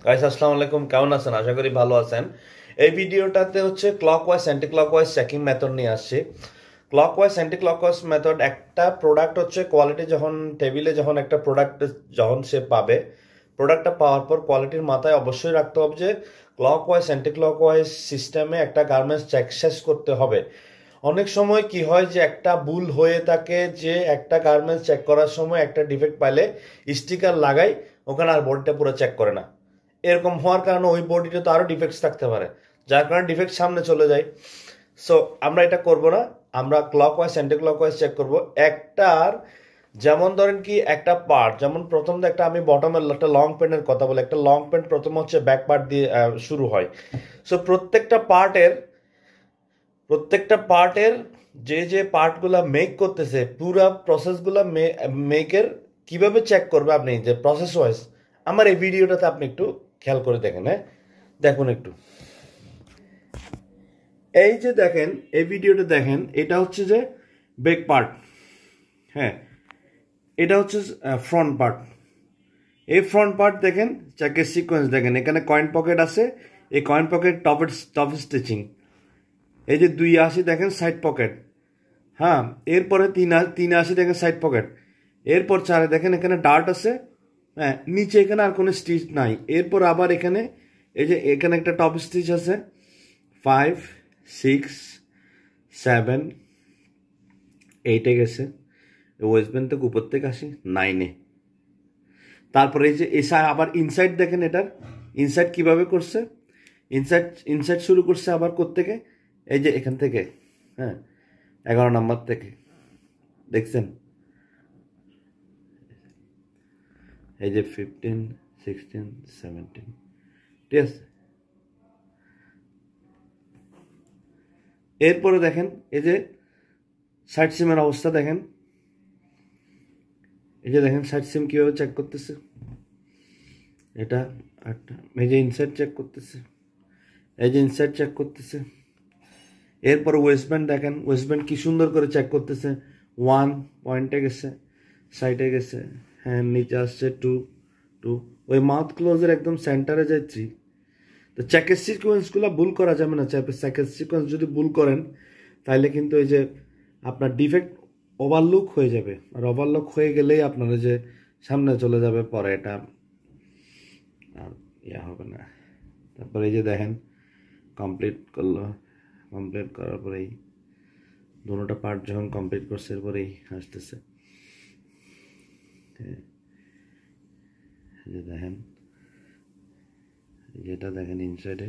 Guys আসসালামু আলাইকুম, কেমন আছেন? আশা করি ভালো আছেন। এই ভিডিওটাতে হচ্ছে clockwise anti clockwise checking method নিয়ে আসছি। ক্লকওয়াইজ অ্যান্টি ক্লকওয়াইজ মেথড, একটা প্রোডাক্ট হচ্ছে কোয়ালিটি যখন টেবিলে যখন একটা প্রোডাক্ট যখন সে পাবে, প্রোডাক্টটা পাওয়ার পর কোয়ালিটির মাথায় অবশ্যই রাখতে হবে যে ক্লকওয়াইজ অ্যান্টি ক্লকওয়াইজ সিস্টেমে একটা গার্মেন্টস চেক শেষ করতে হবে। অনেক সময় কি হয় যে একটা ভুল হয়ে থাকে যে একটা গার্মেন্টস চেক করার সময় একটা ডিফেক্ট পাইলে স্টিকার লাগাই, ওখানে আর বডিটা পুরো চেক করে না। এরকম হওয়ার কারণে ওই বডিতে তো আরো ডিফেক্টস থাকতে পারে, যার কারণে ডিফেক্ট সামনে চলে যায়। সো আমরা এটা করব না, আমরা ক্লকওয়াইজ অ্যান্টি ক্লকওয়াইজ চেক করব। একটার যেমন ধরেন কি একটা পার্ট, যেমন প্রথম একটা আমি বটমের একটা লং প্যান্টের কথা বলি, একটা লং প্যান্ট প্রথম হচ্ছে ব্যাক পার্ট দিয়ে শুরু হয়। সো প্রত্যেকটা পার্টের যে যে পার্টগুলা মেক করতেছে, পুরা প্রসেসগুলা মেকের কিভাবে চেক করবে আপনি, যে প্রসেস ওয়াইজ। আমার এই ভিডিওটাতে আপনি একটু খেয়াল করে দেখেন। হ্যাঁ, দেখুন একটু, এই যে দেখেন, এই ভিডিওটা দেখেন, এটা হচ্ছে যে ব্যাক পার্ট। হ্যাঁ, এটা হচ্ছে ফ্রন্ট পার্ট। এই ফ্রন্ট পার্ট দেখেন, চেকের সিকোয়েন্স দেখেন, এখানে কয়েন পকেট আছে, এই কয়েন পকেট টপ স্টিচিং। এই যে 280 দেখেন সাইড পকেট। হ্যাঁ, এরপরে 380 দেখেন সাইড পকেট। এরপর 4 দেখেন এখানে ডার্ট আছে। হ্যাঁ, নিচে এখানে আর কোনো স্টিচ নাই। এরপর আবার এখানে এই যে এখানে একটা টপ স্টিচ আছে, 5, 6, 7, 8-এ গেছে। ওয়েস্ট ব্যান্ড থেকে উপর থেকে আসি 9-এ। তারপরে এই যে এসা আবার ইনসাইড দেখেন, এটার ইনসাইড কিভাবে করছে। ইনসাইড শুরু করছে আবার কোত্থেকে, এই যে এখান থেকে। হ্যাঁ, 11 নম্বর থেকে দেখছেন, এই যে 15, 16, 17, ঠিক আছে। এরপরে দেখেন এই যে সাইড সিমের অবস্থা দেখেন, এই যে দেখেন সাইড সিম কিভাবে চেক করতেছে। এটা একটা, এই যে ইনসাইড চেক করতেছে, এই যে ইনসাইড চেক করতেছে। এরপরে ওয়েস্টব্যান্ড দেখেন, ওয়েস্টব্যান্ড কি সুন্দর করে চেক করতেছে। 1 পয়েন্টে গেছে, সাইডে গেছে। হ্যাঁ, নিচে আসছে 2, 2, ওই মাউথ ক্লোজের একদম সেন্টারে যায় 3। তো চেকের সিকোয়েন্সগুলো ভুল করা যাবে না। চেকের সিকোয়েন্স যদি ভুল করেন তাহলে কিন্তু এই যে আপনার ডিফেক্ট ওভারলুক হয়ে যাবে, আর ওভারলুক হয়ে গেলেই আপনার যে সামনে চলে যাবে, পরে এটা আর ইয়া হবে না। তারপরে এই যে দেখেন কমপ্লিট করলো, কমপ্লিট করার পরেই দুটোটা পার্ট যখন কমপ্লিট করছে, এরপরেই আসতেছে। এই যে দেখেন, যেটা দেখেন ইনসাইডে।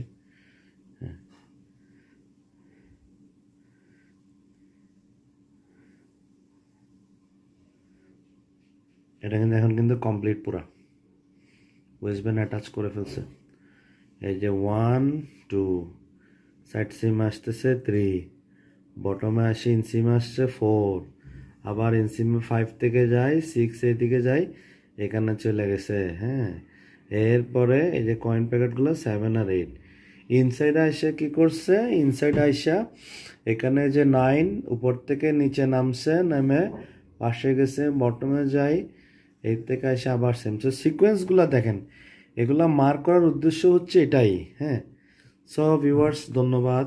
হ্যাঁ, এটা কিন্তু এখন কিন্তু কমপ্লিট পুরা ওয়েস্ট ব্যান্ড অ্যাটাচ করে ফেলছে। এই যে 1, 2, সাইড সিম আসতেছে 3, বটমে আসি ইনসিম আসছে 4, আবার ইনসিমে 5 থেকে যায় 6, এদিকে যায়, এখানে চলে গেছে। হ্যাঁ, এরপরে এই যে কয়েন প্যাকেটগুলো 7 আর 8। ইনসাইড আইসা কি করছে, ইনসাইড আইসা এখানে যে 9 উপর থেকে নিচে নামছে, নেমে পাশে গেছে, বটমে যাই, এর থেকে আইসা আবার সেম। সো সিকোয়েন্সগুলো দেখেন, এগুলা মার্ক করার উদ্দেশ্য হচ্ছে এটাই। হ্যাঁ, সো ভিউয়ার্স, ধন্যবাদ।